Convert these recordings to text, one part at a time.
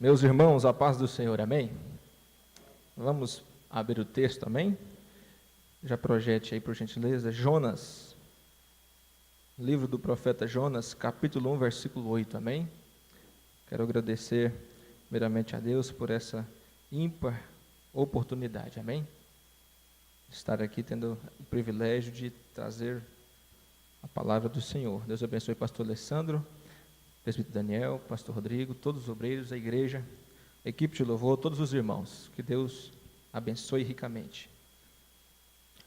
Meus irmãos, a paz do Senhor, amém? Vamos abrir o texto, amém? Já projete aí, por gentileza, Jonas, livro do profeta Jonas, capítulo 1, versículo 8, amém? Quero agradecer primeiramente a Deus por essa ímpar oportunidade, amém? Estar aqui tendo o privilégio de trazer a palavra do Senhor. Deus abençoe o pastor Alessandro, presbítero Daniel, pastor Rodrigo, todos os obreiros da igreja, a equipe de louvor, todos os irmãos. Que Deus abençoe ricamente.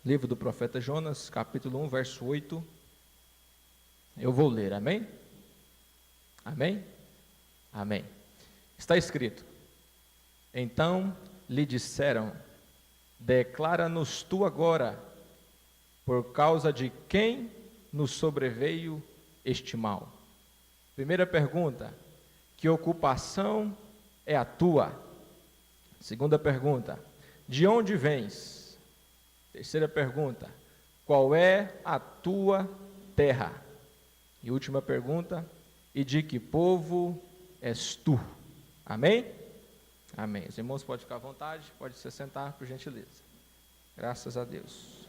Livro do profeta Jonas, capítulo 1, verso 8. Eu vou ler, amém? Amém? Amém. Está escrito: Então lhe disseram: Declara-nos tu agora, por causa de quem nos sobreveio este mal. Primeira pergunta: que ocupação é a tua? Segunda pergunta: de onde vens? Terceira pergunta: qual é a tua terra? E última pergunta: e de que povo és tu? Amém? Amém. Os irmãos podem ficar à vontade, pode se sentar, por gentileza. Graças a Deus.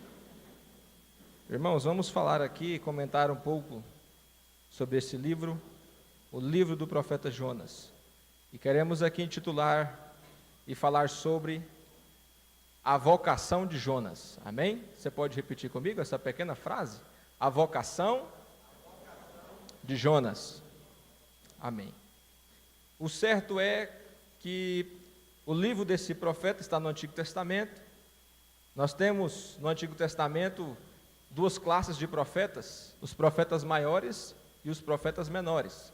Irmãos, vamos falar aqui, comentar um pouco sobre esse livro, o livro do profeta Jonas. E queremos aqui intitular e falar sobre a vocação de Jonas. Amém? Você pode repetir comigo essa pequena frase? A vocação de Jonas. Amém. O certo é que o livro desse profeta está no Antigo Testamento. Nós temos no Antigo Testamento duas classes de profetas, os profetas maiores e os profetas menores.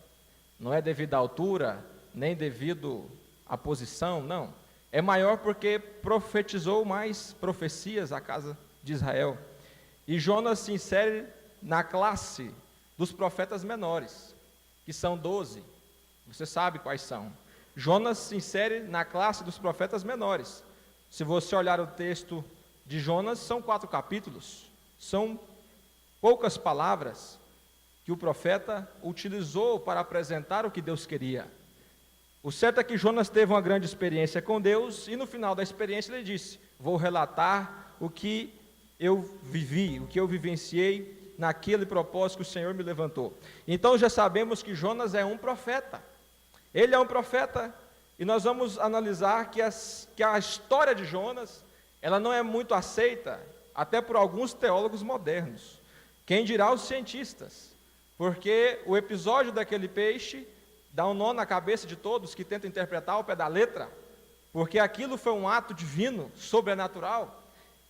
Não é devido à altura, nem devido à posição, não. É maior porque profetizou mais profecias à casa de Israel. E Jonas se insere na classe dos profetas menores, que são 12. Você sabe quais são. Jonas se insere na classe dos profetas menores. Se você olhar o texto de Jonas, são 4 capítulos. São poucas palavras que o profeta utilizou para apresentar o que Deus queria. O certo é que Jonas teve uma grande experiência com Deus, e no final da experiência ele disse: vou relatar o que eu vivi, o que eu vivenciei naquele propósito que o Senhor me levantou. Então já sabemos que Jonas é um profeta. Ele é um profeta, e nós vamos analisar que a história de Jonas, ela não é muito aceita, até por alguns teólogos modernos. Quem dirá os cientistas? Porque o episódio daquele peixe dá um nó na cabeça de todos que tentam interpretar ao pé da letra, porque aquilo foi um ato divino, sobrenatural,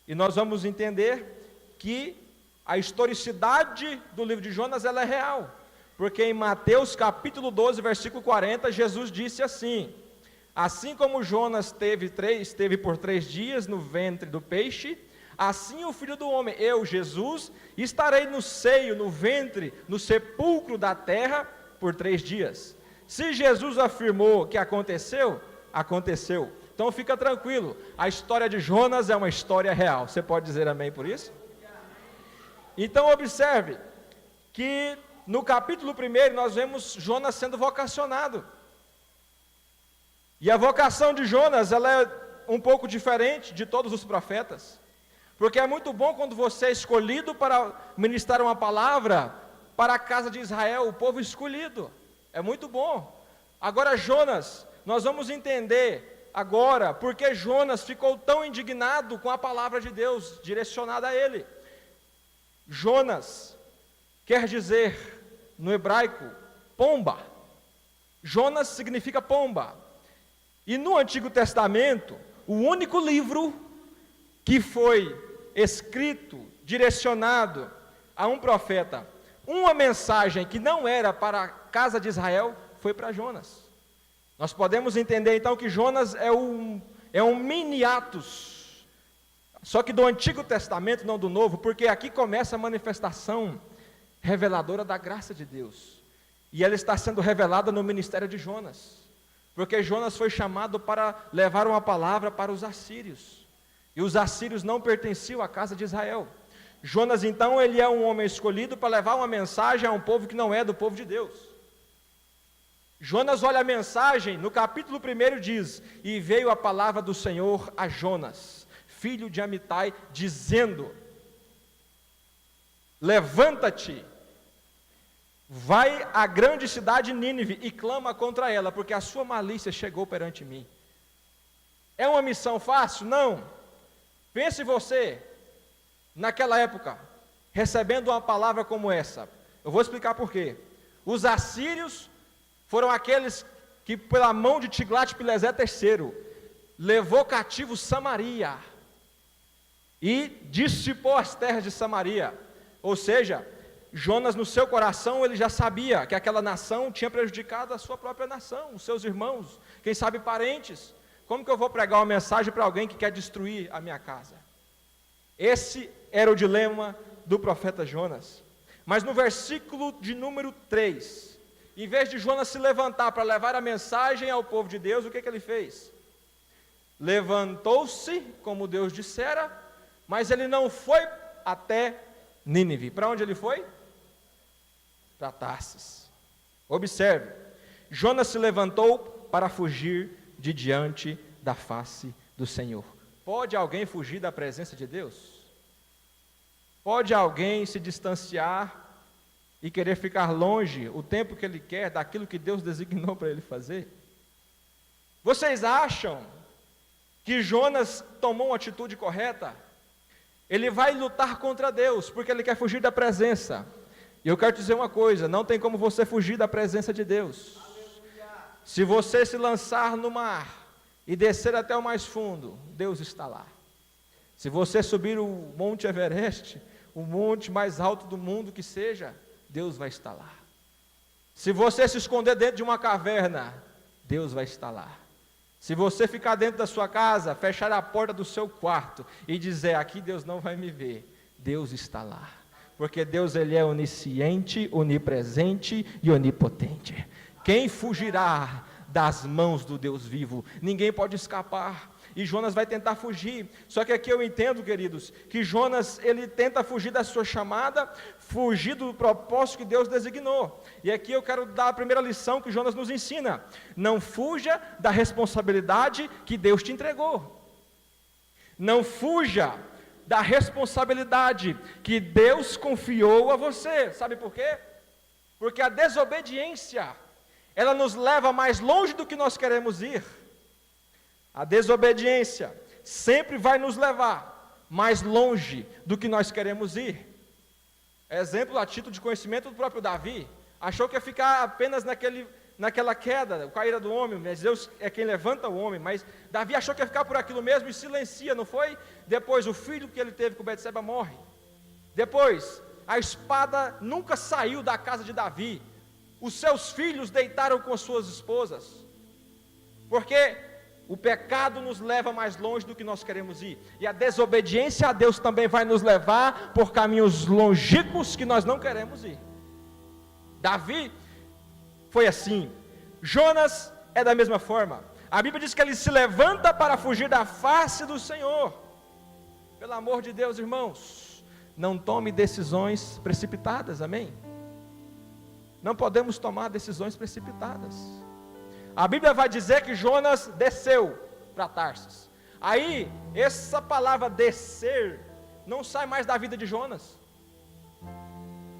e nós vamos entender que a historicidade do livro de Jonas, ela é real, porque em Mateus capítulo 12, versículo 40, Jesus disse assim: assim como Jonas esteve por 3 dias no ventre do peixe, assim o Filho do Homem, eu, Jesus, estarei no seio, no ventre, no sepulcro da terra por 3 dias. Se Jesus afirmou que aconteceu, aconteceu. Então fica tranquilo, a história de Jonas é uma história real. Você pode dizer amém por isso? Então observe que no capítulo 1 nós vemos Jonas sendo vocacionado. E a vocação de Jonas, ela é um pouco diferente de todos os profetas. Porque é muito bom quando você é escolhido para ministrar uma palavra para a casa de Israel, o povo escolhido. É muito bom. Agora Jonas, nós vamos entender agora porque Jonas ficou tão indignado com a palavra de Deus direcionada a ele. Jonas quer dizer no hebraico pomba. Jonas significa pomba. E no Antigo Testamento, o único livro que foi escrito, direcionado a um profeta, uma mensagem que não era para a casa de Israel, foi para Jonas. Nós podemos entender então que Jonas é um mini Atos, só que do Antigo Testamento, não do Novo, porque aqui começa a manifestação reveladora da graça de Deus, e ela está sendo revelada no ministério de Jonas, porque Jonas foi chamado para levar uma palavra para os assírios, e os assírios não pertenciam à casa de Israel. Jonas então, ele é um homem escolhido para levar uma mensagem a um povo que não é do povo de Deus. Jonas olha a mensagem, no capítulo 1 diz: e veio a palavra do Senhor a Jonas, filho de Amitai, dizendo: levanta-te, vai à grande cidade Nínive e clama contra ela, porque a sua malícia chegou perante mim. É uma missão fácil? Não. Pense você, naquela época, recebendo uma palavra como essa. Eu vou explicar por quê. Os assírios foram aqueles que, pela mão de Tiglat-Pileser III, levou cativo Samaria e dissipou as terras de Samaria. Ou seja, Jonas, no seu coração, ele já sabia que aquela nação tinha prejudicado a sua própria nação, os seus irmãos, quem sabe parentes. Como que eu vou pregar uma mensagem para alguém que quer destruir a minha casa? Esse era o dilema do profeta Jonas. Mas no versículo de número 3, em vez de Jonas se levantar para levar a mensagem ao povo de Deus, o que ele fez? Levantou-se, como Deus dissera, mas ele não foi até Nínive. Para onde ele foi? Para Tarsis. Observe, Jonas se levantou para fugir de diante da face do Senhor. Pode alguém fugir da presença de Deus? Pode alguém se distanciar e querer ficar longe o tempo que ele quer daquilo que Deus designou para ele fazer? Vocês acham que Jonas tomou uma atitude correta? Ele vai lutar contra Deus, porque ele quer fugir da presença. E eu quero dizer uma coisa: não tem como você fugir da presença de Deus. Se você se lançar no mar e descer até o mais fundo, Deus está lá. Se você subir o Monte Everest, o monte mais alto do mundo que seja, Deus vai estar lá. Se você se esconder dentro de uma caverna, Deus vai estar lá. Se você ficar dentro da sua casa, fechar a porta do seu quarto e dizer: aqui Deus não vai me ver, Deus está lá. Porque Deus, ele é onisciente, onipresente e onipotente. Quem fugirá das mãos do Deus vivo? Ninguém pode escapar. E Jonas vai tentar fugir. Só que aqui eu entendo, queridos, que Jonas, ele tenta fugir da sua chamada, fugir do propósito que Deus designou. E aqui eu quero dar a primeira lição que Jonas nos ensina: não fuja da responsabilidade que Deus te entregou. Não fuja da responsabilidade que Deus confiou a você. Sabe por quê? Porque a desobediência, ela nos leva mais longe do que nós queremos ir. A desobediência sempre vai nos levar mais longe do que nós queremos ir. Exemplo a título de conhecimento do próprio Davi. Achou que ia ficar apenas naquela queda, caída do homem, mas Deus é quem levanta o homem. Mas Davi achou que ia ficar por aquilo mesmo e silencia, não foi? Depois o filho que ele teve com Betseba morre. Depois, a espada nunca saiu da casa de Davi. Os seus filhos deitaram com suas esposas. Porque o pecado nos leva mais longe do que nós queremos ir. E a desobediência a Deus também vai nos levar por caminhos longínquos que nós não queremos ir. Davi foi assim. Jonas é da mesma forma. A Bíblia diz que ele se levanta para fugir da face do Senhor. Pelo amor de Deus, irmãos, não tome decisões precipitadas, amém? Não podemos tomar decisões precipitadas. A Bíblia vai dizer que Jonas desceu para Tarsis. Aí, essa palavra descer, não sai mais da vida de Jonas.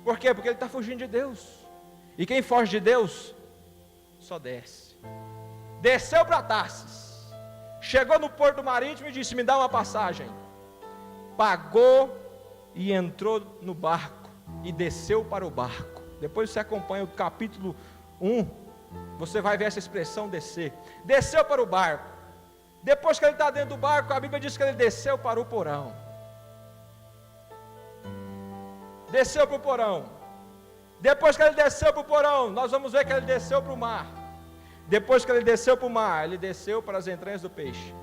Por quê? Porque ele está fugindo de Deus. E quem foge de Deus, só desce. Desceu para Tarsis. Chegou no porto marítimo e disse: me dá uma passagem. Pagou e entrou no barco. E desceu para o barco. Depois você acompanha o capítulo 1. Você vai ver essa expressão descer. Desceu para o barco. Depois que ele está dentro do barco, a Bíblia diz que ele desceu para o porão. Desceu para o porão. Depois que ele desceu para o porão, nós vamos ver que ele desceu para o mar. Depois que ele desceu para o mar, ele desceu para as entranhas do peixe.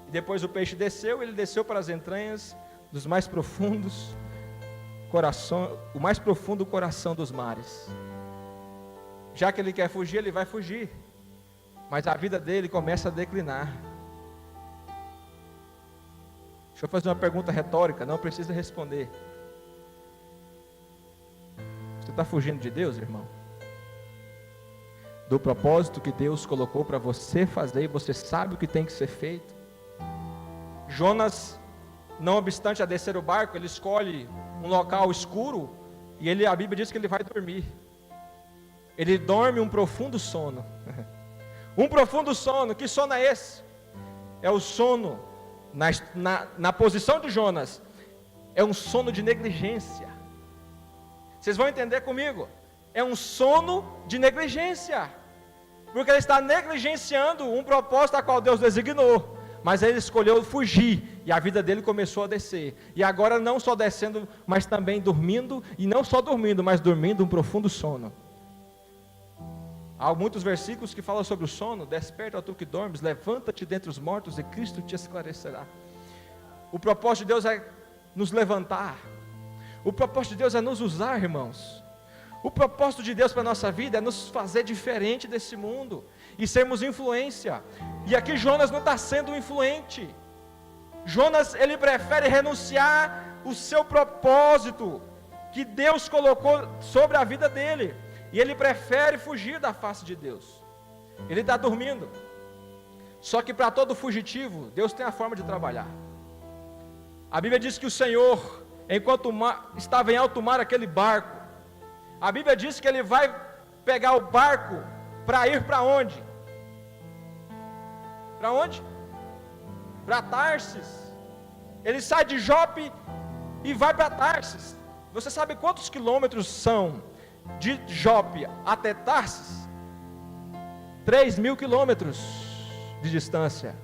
E depois o peixe desceu, ele desceu para as entranhas dos mais profundos o mais profundo coração dos mares. Já que ele quer fugir, ele vai fugir. Mas a vida dele começa a declinar. Deixa eu fazer uma pergunta retórica, não precisa responder. Você está fugindo de Deus, irmão? do propósito que Deus colocou para você fazer, e você sabe o que tem que ser feito. Jonas, não obstante a descer o barco, ele escolhe um local escuro, e a Bíblia diz que ele vai dormir. Ele dorme um profundo sono. Um profundo sono. Que sono é esse? É o sono, na posição de Jonas, é um sono de negligência. Vocês vão entender comigo. É um sono de negligência, porque ele está negligenciando um propósito a qual Deus designou, mas ele escolheu fugir, e a vida dele começou a descer, e agora não só descendo, mas também dormindo, e não só dormindo, mas dormindo um profundo sono. Há muitos versículos que falam sobre o sono. Desperta, ó tu que dormes, levanta-te dentre os mortos, e Cristo te esclarecerá. O propósito de Deus é nos levantar, o propósito de Deus é nos usar, irmãos. O propósito de Deus para a nossa vida é nos fazer diferente desse mundo, e sermos influência. E aqui Jonas não está sendo influente. Jonas, ele prefere renunciar o seu propósito, que Deus colocou sobre a vida dele, e ele prefere fugir da face de Deus. Ele está dormindo. Só que para todo fugitivo, Deus tem a forma de trabalhar. A Bíblia diz que o Senhor, enquanto estava em alto mar aquele barco, a Bíblia diz que ele vai pegar o barco para ir para onde? Para onde? Para Tarsis. Ele sai de Jope e vai para Tarsis. Você sabe quantos quilômetros são de Jope até Tarsis? 3.000 quilômetros de distância.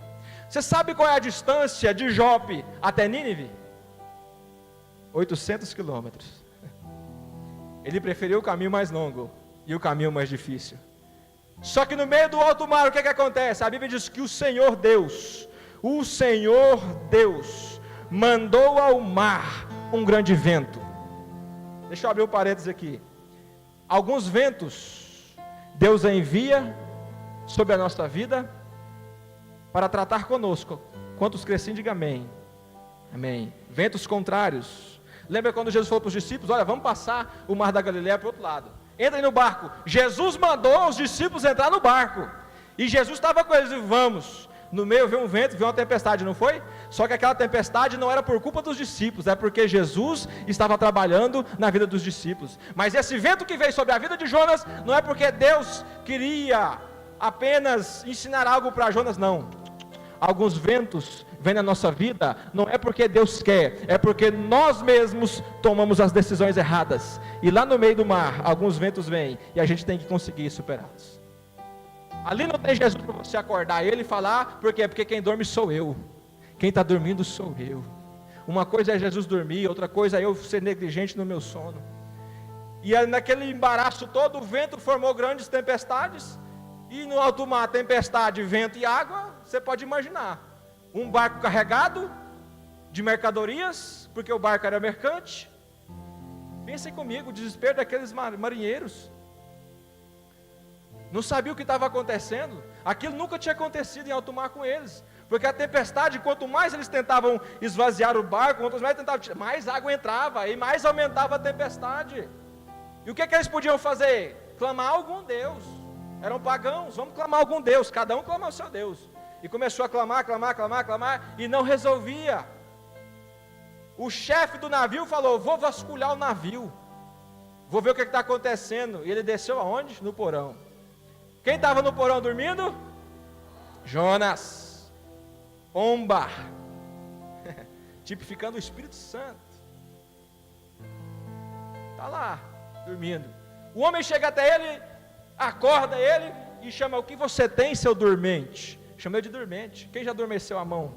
Você sabe qual é a distância de Jope até Nínive? 800 quilômetros. Ele preferiu o caminho mais longo e o caminho mais difícil. Só que no meio do alto mar, o que acontece? A Bíblia diz que o Senhor Deus, mandou ao mar um grande vento. Deixa eu abrir um parênteses aqui. Alguns ventos Deus envia sobre a nossa vida para tratar conosco. Quantos crescem, diga amém. Amém. Ventos contrários. Lembra quando Jesus falou para os discípulos: olha, vamos passar o mar da Galileia para o outro lado, entrem no barco. Jesus mandou os discípulos entrar no barco, e Jesus estava com eles, e vamos. No meio veio um vento, veio uma tempestade, não foi? Só que aquela tempestade não era por culpa dos discípulos, é porque Jesus estava trabalhando na vida dos discípulos. Mas esse vento que veio sobre a vida de Jonas, não é porque Deus queria apenas ensinar algo para Jonas, não. Alguns ventos vêm na nossa vida, não é porque Deus quer, é porque nós mesmos tomamos as decisões erradas, e lá no meio do mar, alguns ventos vêm, e a gente tem que conseguir superá-los. Ali não tem Jesus para você acordar ele e falar, por quê? Porque quem dorme sou eu, quem está dormindo sou eu. Uma coisa é Jesus dormir, outra coisa é eu ser negligente no meu sono. E naquele embaraço todo, o vento formou grandes tempestades, e no alto mar, tempestade, vento e água, você pode imaginar, um barco carregado de mercadorias, porque o barco era mercante. Pensem comigo, o desespero daqueles marinheiros, não sabia o que estava acontecendo. Aquilo nunca tinha acontecido em alto mar com eles, porque a tempestade, quanto mais eles tentavam esvaziar o barco, quanto mais tentavam tirar, mais água entrava, e mais aumentava a tempestade. E o que eles podiam fazer? Clamar a algum Deus. Eram pagãos, vamos clamar a algum Deus, cada um clama ao seu Deus. E começou a clamar, e não resolvia. O chefe do navio falou: vou vasculhar o navio, vou ver o que está acontecendo. E ele desceu aonde? No porão. Quem estava no porão dormindo? Jonas, pomba, tipificando o Espírito Santo. Está lá, dormindo. O homem chega até ele, acorda ele e chama: o que você tem, seu dormente? Chama ele de dormente. Quem já adormeceu a mão?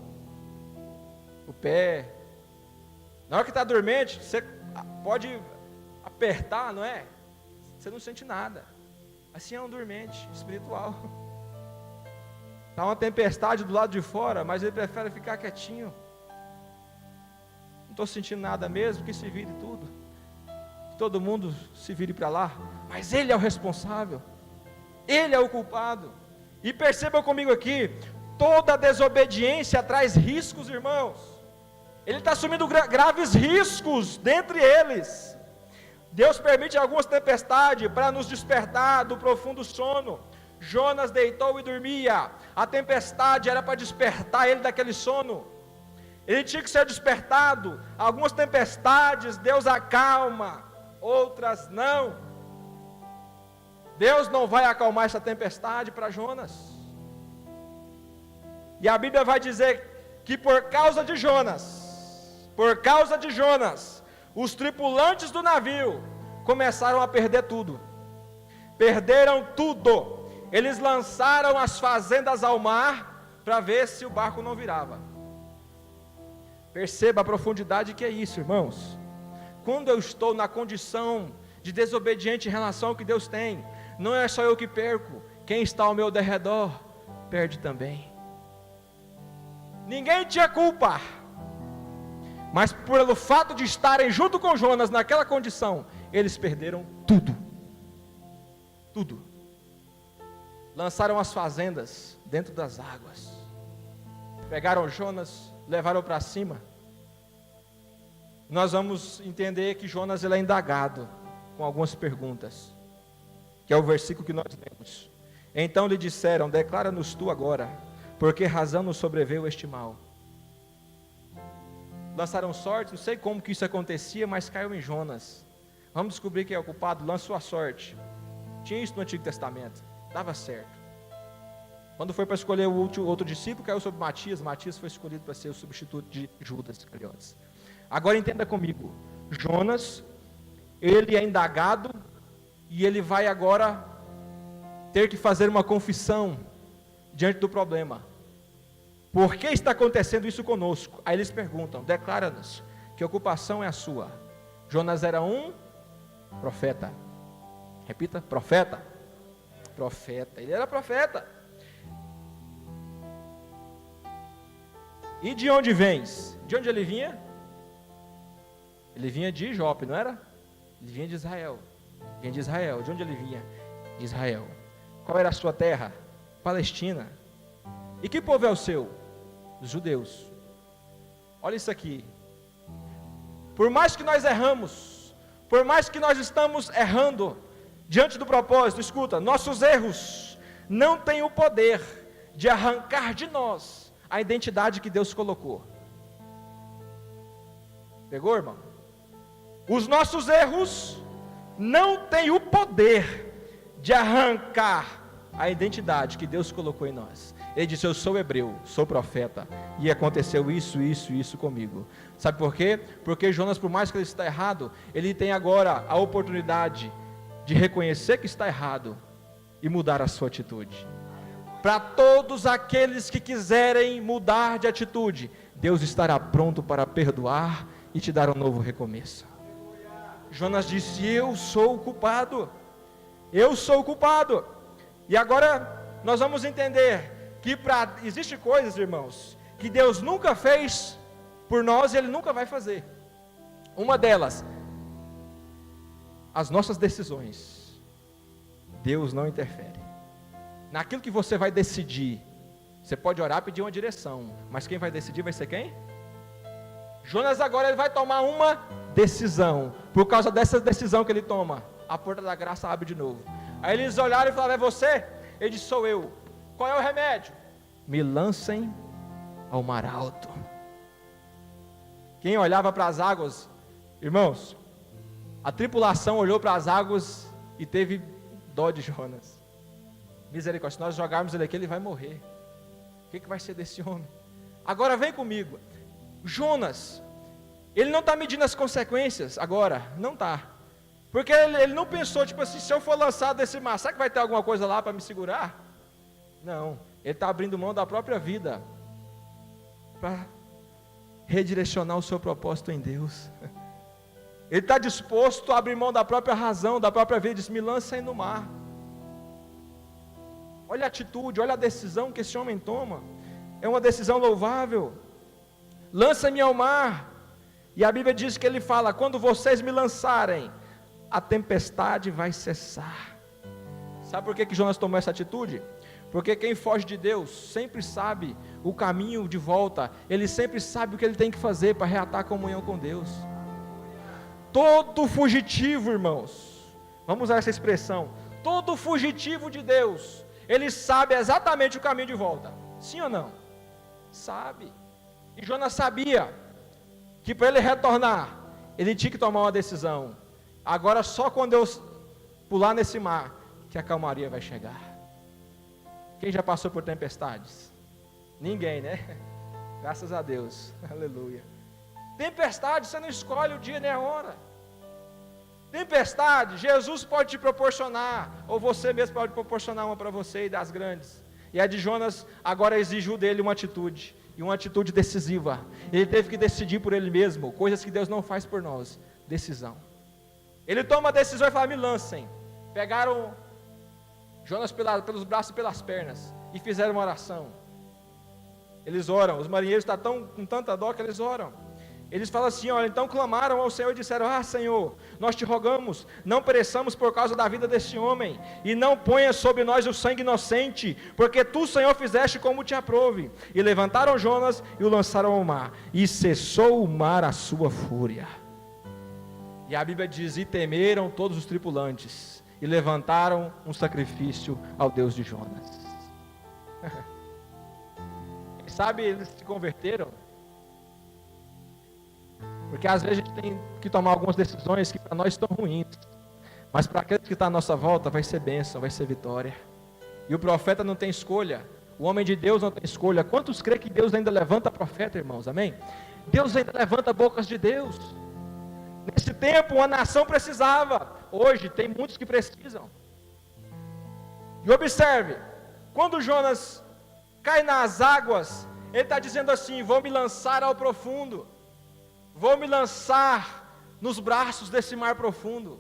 O pé. Na hora que está dormente, você pode apertar, não é? Você não sente nada. Assim é um dormente espiritual. Está uma tempestade do lado de fora, mas ele prefere ficar quietinho. Não estou sentindo nada mesmo, que se vire tudo. Que todo mundo se vire para lá. Mas ele é o responsável. Ele é o culpado. E percebam comigo aqui, toda desobediência traz riscos, irmãos. Ele está assumindo graves riscos dentre eles. Deus permite algumas tempestades para nos despertar do profundo sono. Jonas deitou e dormia. A tempestade era para despertar ele daquele sono. Ele tinha que ser despertado. Algumas tempestades Deus acalma, outras não. Deus não vai acalmar essa tempestade para Jonas. E a Bíblia vai dizer que por causa de Jonas, os tripulantes do navio começaram a perder tudo. Perderam tudo. Eles lançaram as fazendas ao mar para ver se o barco não virava. Perceba a profundidade que é isso, irmãos. Quando eu estou na condição de desobediente em relação ao que Deus tem, não é só eu que perco, quem está ao meu derredor perde também. Ninguém tinha culpa, mas pelo fato de estarem junto com Jonas naquela condição, eles perderam tudo. Tudo. Lançaram as fazendas dentro das águas. Pegaram Jonas, levaram para cima. Nós vamos entender que Jonas ele é indagado com algumas perguntas, que é o versículo que nós lemos. Então lhe disseram: declara-nos tu agora, por que razão nos sobreveio este mal? Lançaram sorte, não sei como que isso acontecia, mas caiu em Jonas. Vamos descobrir quem é o culpado, lançou a sorte. Tinha isso no Antigo Testamento, dava certo. Quando foi para escolher o outro discípulo, caiu sobre Matias. Matias foi escolhido para ser o substituto de Judas Iscariotes. Agora entenda comigo, Jonas, ele é indagado, e ele vai agora ter que fazer uma confissão diante do problema. Por que está acontecendo isso conosco? Aí eles perguntam: declara-nos, que ocupação é a sua? Jonas era um profeta. Repita: profeta. Profeta, ele era profeta. E de onde vens? De onde ele vinha? Ele vinha de Jope, não era? Ele vinha de Israel. Vinha de Israel. De onde ele vinha? De Israel. Qual era a sua terra? Palestina. E que povo é o seu? Os judeus. Olha isso aqui. Por mais que nós erramos, por mais que nós estamos errando diante do propósito, escuta, nossos erros não têm o poder de arrancar de nós a identidade que Deus colocou. Pegou, irmão? Os nossos erros não têm o poder de arrancar a identidade que Deus colocou em nós. Ele disse: eu sou hebreu, sou profeta, e aconteceu isso comigo. Sabe por quê? Porque Jonas, por mais que ele está errado, ele tem agora a oportunidade de reconhecer que está errado e mudar a sua atitude. Para todos aqueles que quiserem mudar de atitude, Deus estará pronto para perdoar e te dar um novo recomeço. Jonas disse: eu sou o culpado, eu sou o culpado. E agora nós vamos entender que existe coisas, irmãos, que Deus nunca fez por nós e Ele nunca vai fazer. Uma delas, as nossas decisões. Deus não interfere. Naquilo que você vai decidir, você pode orar e pedir uma direção, mas quem vai decidir vai ser quem? Jonas agora ele vai tomar uma decisão. Por causa dessa decisão que ele toma, a porta da graça abre de novo. Aí eles olharam e falaram: é você? Ele disse: sou eu. Qual é o remédio? Me lancem ao mar alto. Quem olhava para as águas, irmãos, a tripulação olhou para as águas e teve dó de Jonas. Misericórdia, se nós jogarmos ele aqui, ele vai morrer. O que vai ser desse homem? Agora vem comigo. Jonas, ele não está medindo as consequências agora, não está. Porque ele não pensou, tipo assim, se eu for lançado desse mar, será que vai ter alguma coisa lá para me segurar? Não, ele está abrindo mão da própria vida para redirecionar o seu propósito em Deus. Ele está disposto a abrir mão da própria razão, da própria vida, diz: me lança aí no mar. Olha a atitude, olha a decisão que esse homem toma. É uma decisão louvável. Lança-me ao mar. E a Bíblia diz que ele fala: quando vocês me lançarem, a tempestade vai cessar. Sabe por que Jonas tomou essa atitude? Porque quem foge de Deus sempre sabe o caminho de volta. Ele sempre sabe o que ele tem que fazer para reatar a comunhão com Deus. Todo fugitivo, irmãos, vamos usar essa expressão, todo fugitivo de Deus, Ele sabe exatamente o caminho de volta. Sim ou não? Sabe. E Jonas sabia que para ele retornar, ele tinha que tomar uma decisão. Agora só quando eu pular nesse mar, que a calmaria vai chegar. Quem já passou por tempestades? Ninguém, né? Graças a Deus. Aleluia. Tempestade, você não escolhe o dia nem a hora. Tempestade, Jesus pode te proporcionar, ou você mesmo pode proporcionar uma para você e das grandes. E a de Jonas agora exigiu dele uma atitude, e uma atitude decisiva. Ele teve que decidir por ele mesmo, coisas que Deus não faz por nós. Decisão. Ele toma a decisão e fala: me lancem. Pegaram Jonas pelos braços e pelas pernas, e fizeram uma oração. Eles oram, os marinheiros estão com tanta dó que eles oram. Eles falam assim: olha, então clamaram ao Senhor e disseram: ah, Senhor, nós te rogamos, não pereçamos por causa da vida desse homem, e não ponha sobre nós o sangue inocente, porque tu, Senhor, fizeste como te aprouve. E levantaram Jonas e o lançaram ao mar, e cessou o mar a sua fúria. E a Bíblia diz: e temeram todos os tripulantes, e levantaram um sacrifício ao Deus de Jonas. Sabe, eles se converteram, porque às vezes a gente tem que tomar algumas decisões que para nós estão ruins, mas para aqueles que estão à nossa volta vai ser bênção, vai ser vitória. E o profeta não tem escolha, o homem de Deus não tem escolha. Quantos crê que Deus ainda levanta profeta, irmãos? Amém? Deus ainda levanta bocas de Deus. Nesse tempo uma nação precisava, hoje tem muitos que precisam. E observe, quando Jonas cai nas águas, ele está dizendo assim: vou me lançar ao profundo, vou me lançar nos braços desse mar profundo.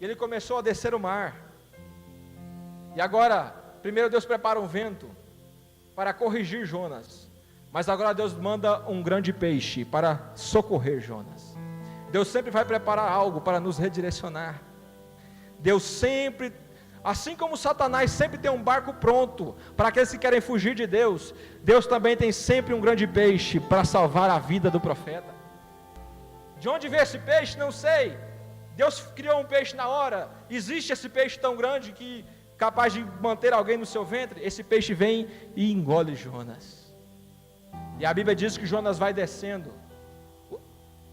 E ele começou a descer o mar. E agora, primeiro Deus prepara um vento para corrigir Jonas, mas agora Deus manda um grande peixe para socorrer Jonas. Deus sempre vai preparar algo para nos redirecionar. Deus sempre, assim como Satanás sempre tem um barco pronto para aqueles que querem fugir de Deus, Deus também tem sempre um grande peixe para salvar a vida do profeta. De onde veio esse peixe? Não sei. Deus criou um peixe na hora. Existe esse peixe tão grande que capaz de manter alguém no seu ventre? Esse peixe vem e engole Jonas. E a Bíblia diz que Jonas vai descendo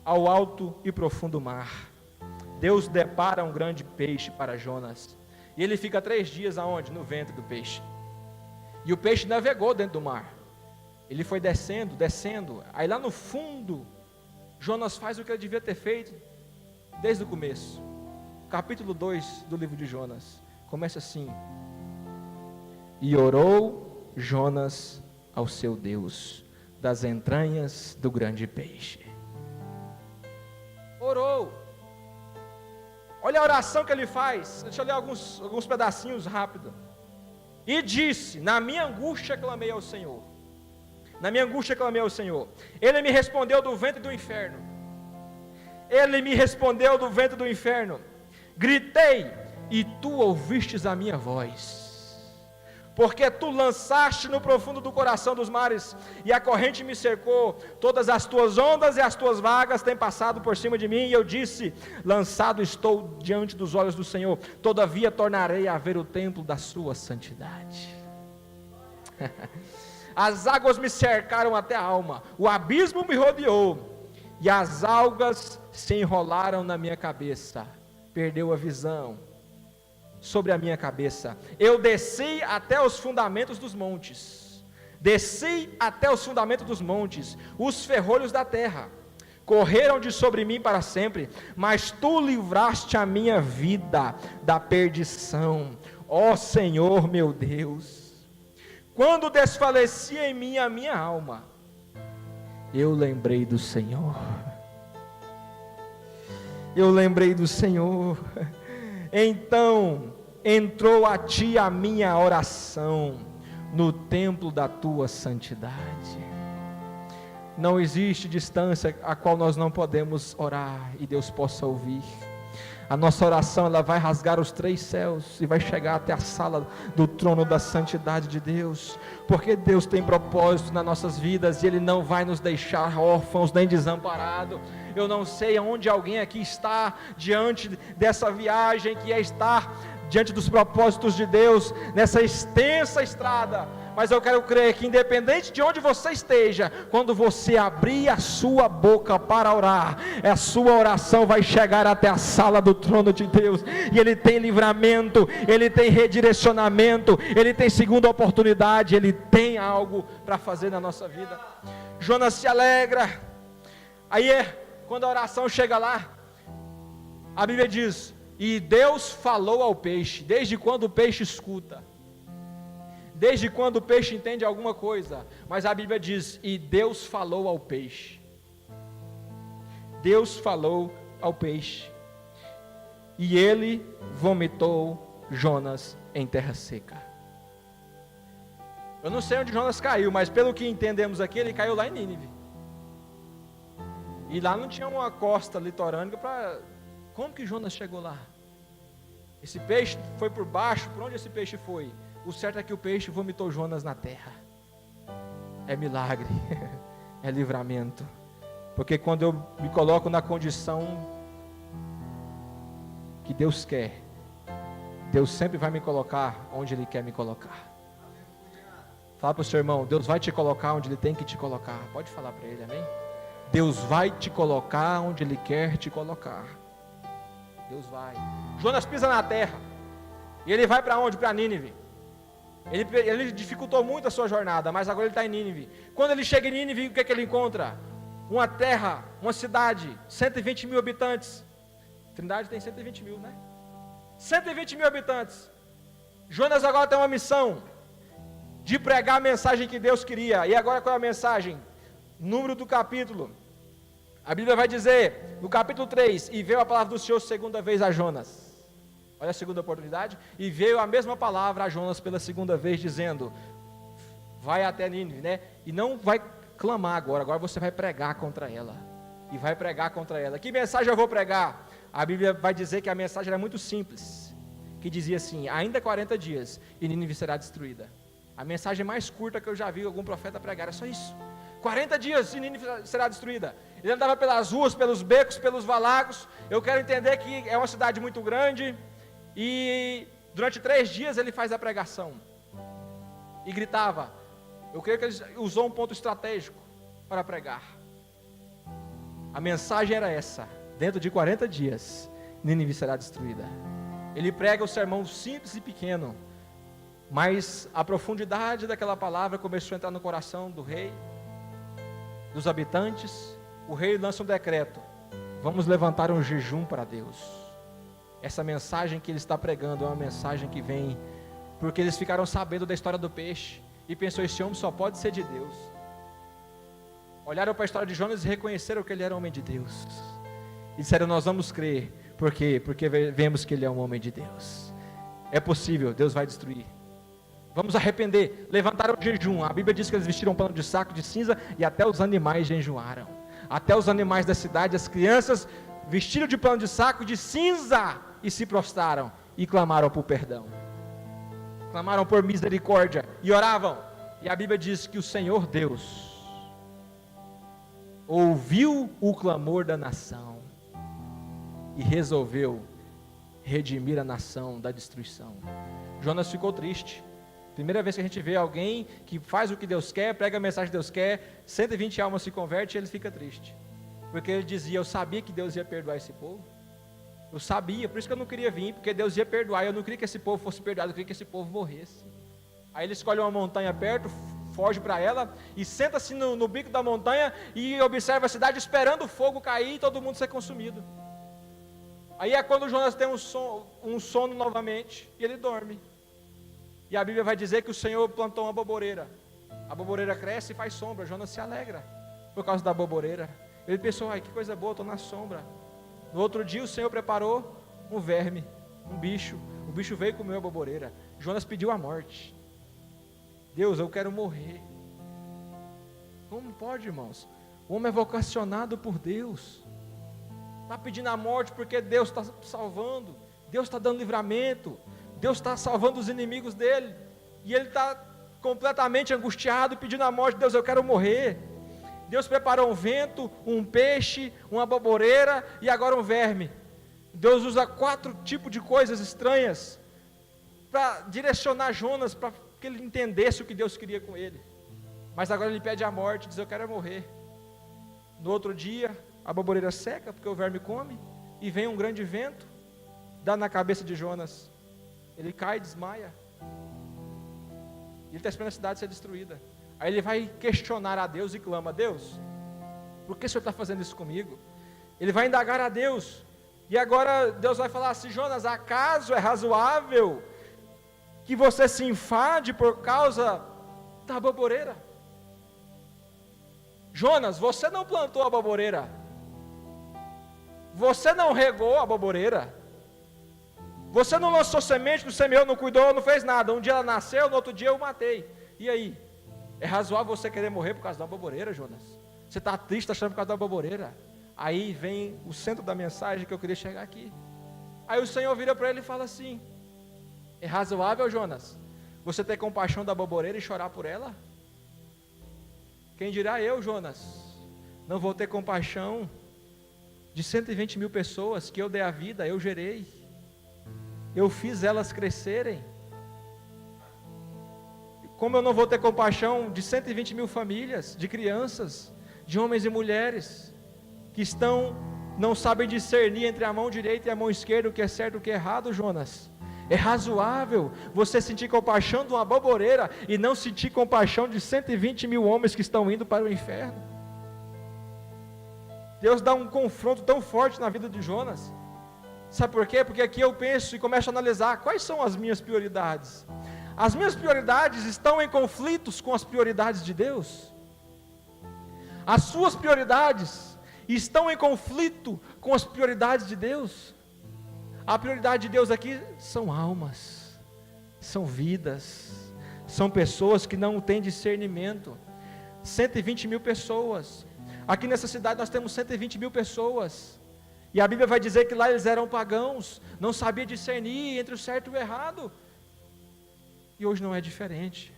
ao alto e profundo mar. Deus depara um grande peixe para Jonas. E ele fica 3 dias aonde? No ventre do peixe. E o peixe navegou dentro do mar. Ele foi descendo, descendo. Aí lá no fundo, Jonas faz o que ele devia ter feito desde o começo. Capítulo 2 do livro de Jonas começa assim: e orou Jonas ao seu Deus das entranhas do grande peixe. Orou. Olha a oração que ele faz. Deixa eu ler alguns pedacinhos rápido. E disse: na minha angústia clamei ao Senhor. Na minha angústia clamei ao Senhor. Ele me respondeu do ventre do inferno. Ele me respondeu do ventre do inferno. Gritei, e tu ouvistes a minha voz. Porque tu lançaste no profundo do coração dos mares, e a corrente me cercou. Todas as tuas ondas e as tuas vagas têm passado por cima de mim. E eu disse: lançado estou diante dos olhos do Senhor. Todavia tornarei a ver o templo da sua santidade. As águas me cercaram até a alma, o abismo me rodeou, e as algas se enrolaram na minha cabeça. Perdeu a visão sobre a minha cabeça. Eu desci até os fundamentos dos montes. Desci até os fundamentos dos montes. Os ferrolhos da terra correram de sobre mim para sempre. Mas tu livraste a minha vida da perdição, ó Senhor meu Deus. Quando desfalecia em mim a minha alma, eu lembrei do Senhor. Eu lembrei do Senhor. Então entrou a ti a minha oração no templo da tua santidade. Não existe distância a qual nós não podemos orar e Deus possa ouvir. A nossa oração, ela vai rasgar os 3 céus e vai chegar até a sala do trono da santidade de Deus, porque Deus tem propósito nas nossas vidas e Ele não vai nos deixar órfãos nem desamparados. Eu não sei onde alguém aqui está diante dessa viagem que é estar diante dos propósitos de Deus, nessa extensa estrada. Mas eu quero crer que independente de onde você esteja, quando você abrir a sua boca para orar, a sua oração vai chegar até a sala do trono de Deus, e Ele tem livramento, Ele tem redirecionamento, Ele tem segunda oportunidade, Ele tem algo para fazer na nossa vida. Jonas se alegra. Aí quando a oração chega lá, a Bíblia diz, e Deus falou ao peixe. Desde quando o peixe escuta? Desde quando o peixe entende alguma coisa? Mas a Bíblia diz, e Deus falou ao peixe. Deus falou ao peixe, e ele vomitou Jonas em terra seca. Eu não sei onde Jonas caiu, mas pelo que entendemos aqui, ele caiu lá em Nínive. E lá não tinha uma costa litorânea para... Como que Jonas chegou lá? Esse peixe foi por baixo. Por onde esse peixe foi? O certo é que o peixe vomitou Jonas na terra. É milagre, é livramento. Porque quando eu me coloco na condição que Deus quer, Deus sempre vai me colocar onde Ele quer me colocar. Fala para o seu irmão, Deus vai te colocar onde Ele tem que te colocar. Pode falar para ele, amém? Deus vai te colocar onde Ele quer te colocar. Deus vai. Jonas pisa na terra, e ele vai para onde? Para Nínive. Ele dificultou muito a sua jornada, mas agora ele está em Nínive. Quando ele chega em Nínive, o que é que ele encontra? Uma terra, uma cidade, 120 mil habitantes. Trindade tem 120 mil, né? 120 mil habitantes. Jonas agora tem uma missão de pregar a mensagem que Deus queria. E agora qual é a mensagem? Número do capítulo. A Bíblia vai dizer, no capítulo 3, e veio a palavra do Senhor segunda vez a Jonas. Olha a segunda oportunidade. E veio a mesma palavra a Jonas pela segunda vez, dizendo, vai até Nínive, né? E não vai clamar agora você vai pregar contra ela. E vai pregar contra ela. Que mensagem eu vou pregar? A Bíblia vai dizer que a mensagem era muito simples. Que dizia assim, ainda 40 dias e Nínive será destruída. A mensagem mais curta que eu já vi algum profeta pregar, é só isso. 40 dias e Nínive será destruída. Ele andava pelas ruas, pelos becos, pelos valagos. Eu quero entender que é uma cidade muito grande. E durante 3 dias ele faz a pregação. E gritava. Eu creio que ele usou um ponto estratégico para pregar. A mensagem era essa. Dentro de 40 dias, Nínive será destruída. Ele prega o sermão simples e pequeno. Mas a profundidade daquela palavra começou a entrar no coração do rei, dos habitantes. O rei lança um decreto: vamos levantar um jejum para Deus. Essa mensagem que ele está pregando é uma mensagem que vem porque eles ficaram sabendo da história do peixe e pensou, esse homem só pode ser de Deus. Olharam para a história de Jonas e reconheceram que ele era homem de Deus. E disseram, nós vamos crer. Por quê? Porque vemos que ele é um homem de Deus. É possível, Deus vai destruir. Vamos arrepender. Levantaram o jejum. A Bíblia diz que eles vestiram um pano de saco de cinza e até os animais jejuaram. Até os animais da cidade, as crianças vestiram de pano de saco de cinza e se prostraram e clamaram por perdão. Clamaram por misericórdia e oravam. E a Bíblia diz que o Senhor Deus ouviu o clamor da nação e resolveu redimir a nação da destruição. Jonas ficou triste. Primeira vez que a gente vê alguém que faz o que Deus quer, prega a mensagem que Deus quer, 120 almas se converte e ele fica triste. Porque ele dizia, eu sabia que Deus ia perdoar esse povo. Eu sabia, por isso que eu não queria vir, porque Deus ia perdoar. Eu não queria que esse povo fosse perdoado, eu queria que esse povo morresse. Aí ele escolhe uma montanha perto, foge para ela e senta-se no bico da montanha e observa a cidade esperando o fogo cair e todo mundo ser consumido. Aí é quando Jonas tem um sono novamente e ele dorme. E a Bíblia vai dizer que o Senhor plantou uma boboreira. A boboreira cresce e faz sombra. Jonas se alegra por causa da boboreira. Ele pensou, ai que coisa boa, estou na sombra. No outro dia o Senhor preparou um verme, um bicho. O bicho veio e comeu a boboreira. Jonas pediu a morte. Deus, eu quero morrer. Como pode, irmãos? O homem é vocacionado por Deus. Está pedindo a morte porque Deus está salvando. Deus está dando livramento. Deus está salvando os inimigos dele. E ele está completamente angustiado, pedindo a morte. Deus, eu quero morrer. Deus preparou um vento, um peixe, uma boboreira e agora um verme. Deus usa 4 tipos de coisas estranhas para direcionar Jonas, para que ele entendesse o que Deus queria com ele. Mas agora ele pede a morte, diz: eu quero morrer. No outro dia, a baboreira seca, porque o verme come, e vem um grande vento, dá na cabeça de Jonas. Ele cai e desmaia. Ele está esperando a cidade ser destruída. Aí ele vai questionar a Deus e clama: Deus, por que o Senhor está fazendo isso comigo? Ele vai indagar a Deus. E agora Deus vai falar assim: Jonas, acaso é razoável que você se enfade por causa da baboreira? Jonas, você não plantou a baboreira, você não regou a baboreira, você não lançou semente, não semeou, não cuidou, não fez nada. Um dia ela nasceu, no outro dia eu matei. E aí? É razoável você querer morrer por causa da baboreira, Jonas? Você está triste, achando por causa da baboreira? Aí vem o centro da mensagem que eu queria chegar aqui. Aí o Senhor vira para ele e fala assim: é razoável, Jonas, você ter compaixão da baboreira e chorar por ela? Quem dirá eu, Jonas, não vou ter compaixão de 120 mil pessoas que eu dei a vida, eu gerei, eu fiz elas crescerem. Como eu não vou ter compaixão de 120 mil famílias, de crianças, de homens e mulheres, que não sabem discernir entre a mão direita e a mão esquerda o que é certo e o que é errado, Jonas? É razoável você sentir compaixão de uma baboreira e não sentir compaixão de 120 mil homens que estão indo para o inferno? Deus dá um confronto tão forte na vida de Jonas. Sabe por quê? Porque aqui eu penso e começo a analisar quais são as minhas prioridades. As minhas prioridades estão em conflitos com as prioridades de Deus? As suas prioridades estão em conflito com as prioridades de Deus? A prioridade de Deus aqui são almas, são vidas, são pessoas que não têm discernimento. 120 mil pessoas. Aqui nessa cidade nós temos 120 mil pessoas. E a Bíblia vai dizer que lá eles eram pagãos, não sabiam discernir entre o certo e o errado. E hoje não é diferente.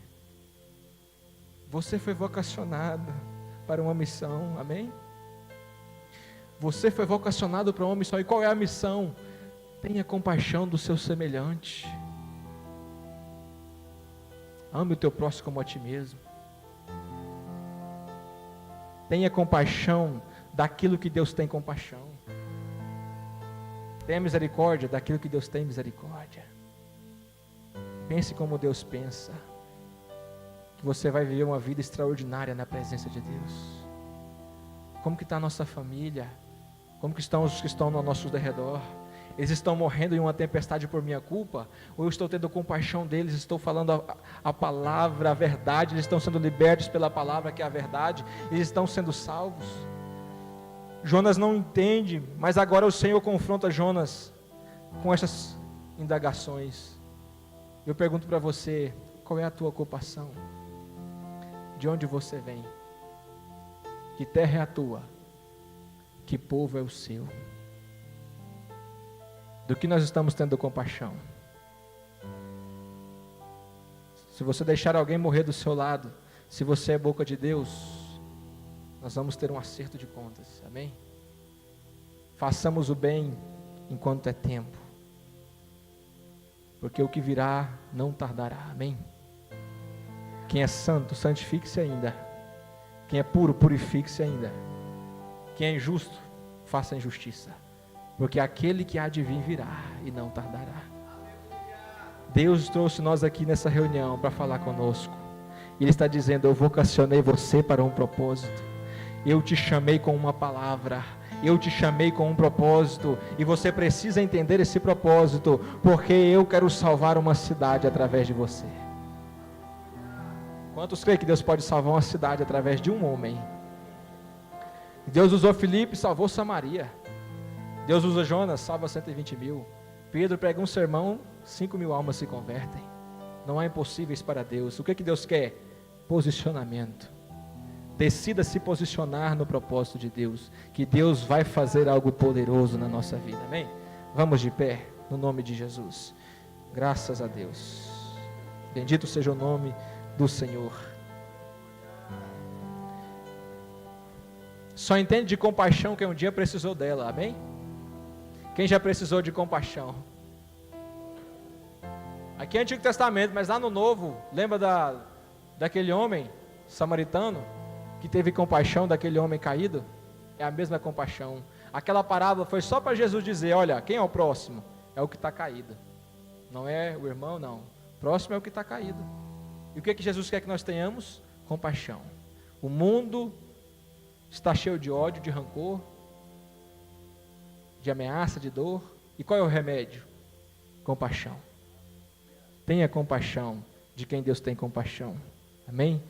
Você foi vocacionado para uma missão, amém? Você foi vocacionado para uma missão. E qual é a missão? Tenha compaixão do seu semelhante. Ame o teu próximo como a ti mesmo. Tenha compaixão daquilo que Deus tem compaixão. Tenha misericórdia daquilo que Deus tem misericórdia. Pense como Deus pensa. Que você vai viver uma vida extraordinária na presença de Deus. Como que está a nossa família? Como que estão os que estão ao nosso derredor? Eles estão morrendo em uma tempestade por minha culpa? Ou eu estou tendo compaixão deles, estou falando a palavra, a verdade, eles estão sendo libertos pela palavra que é a verdade, eles estão sendo salvos? Jonas não entende, mas agora o Senhor confronta Jonas com essas indagações. Eu pergunto para você, qual é a tua ocupação? De onde você vem? Que terra é a tua? Que povo é o seu? Do que nós estamos tendo compaixão? Se você deixar alguém morrer do seu lado, se você é boca de Deus, nós vamos ter um acerto de contas, amém? Façamos o bem enquanto é tempo, porque o que virá não tardará, amém? Quem é santo, santifique-se ainda. Quem é puro, purifique-se ainda. Quem é injusto, faça injustiça, porque aquele que há de vir virá e não tardará. Deus trouxe nós aqui nessa reunião para falar conosco. Ele está dizendo: eu vocacionei você para um propósito. Eu te chamei com uma palavra. Eu te chamei com um propósito. E você precisa entender esse propósito, porque eu quero salvar uma cidade através de você. Quantos creem que Deus pode salvar uma cidade através de um homem? Deus usou Filipe, salvou Samaria. Deus usa Jonas, salva 120 mil. Pedro prega um sermão, 5 mil almas se convertem. Não há impossíveis para Deus. O que Deus quer? Posicionamento. Decida se posicionar no propósito de Deus, que Deus vai fazer algo poderoso na nossa vida, amém? Vamos de pé, no nome de Jesus. Graças a Deus. Bendito seja o nome do Senhor. Só entende de compaixão quem um dia precisou dela, amém? Quem já precisou de compaixão? Aqui é Antigo Testamento, mas lá no Novo, lembra daquele homem samaritano que teve compaixão daquele homem caído? É a mesma compaixão. Aquela parábola foi só para Jesus dizer, olha, quem é o próximo? É o que está caído. Não é o irmão, não. O próximo é o que está caído. E o que que Jesus quer que nós tenhamos? Compaixão. O mundo está cheio de ódio, de rancor, de ameaça, de dor. E qual é o remédio? Compaixão. Tenha compaixão de quem Deus tem compaixão. Amém?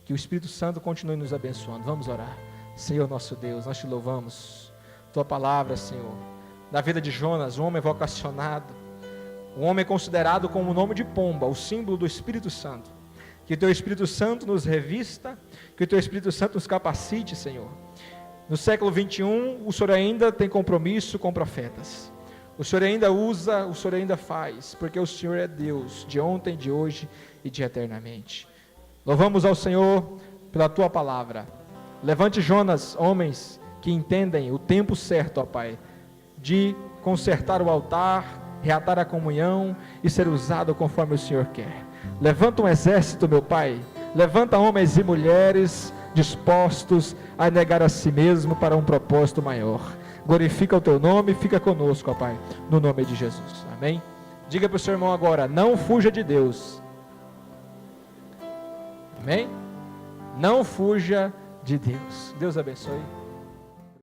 Que o Espírito Santo continue nos abençoando. Vamos orar. Senhor nosso Deus, nós te louvamos. Tua palavra, Senhor, na vida de Jonas, um homem vocacionado, um homem considerado como o nome de pomba, o símbolo do Espírito Santo. Que o Teu Espírito Santo nos revista, que o Teu Espírito Santo nos capacite, Senhor. No século 21, o Senhor ainda tem compromisso com profetas. O Senhor ainda usa, o Senhor ainda faz, porque o Senhor é Deus, de ontem, de hoje e de eternamente. Louvamos ao Senhor pela Tua palavra. Levante, Jonas, homens que entendem o tempo certo, ó Pai, de consertar o altar, reatar a comunhão e ser usado conforme o Senhor quer. Levanta um exército, meu Pai. Levanta homens e mulheres dispostos a negar a si mesmo para um propósito maior. Glorifica o Teu nome e fica conosco, ó Pai, no nome de Jesus. Amém? Diga para o seu irmão agora, não fuja de Deus. Amém? Não fuja de Deus. Deus abençoe.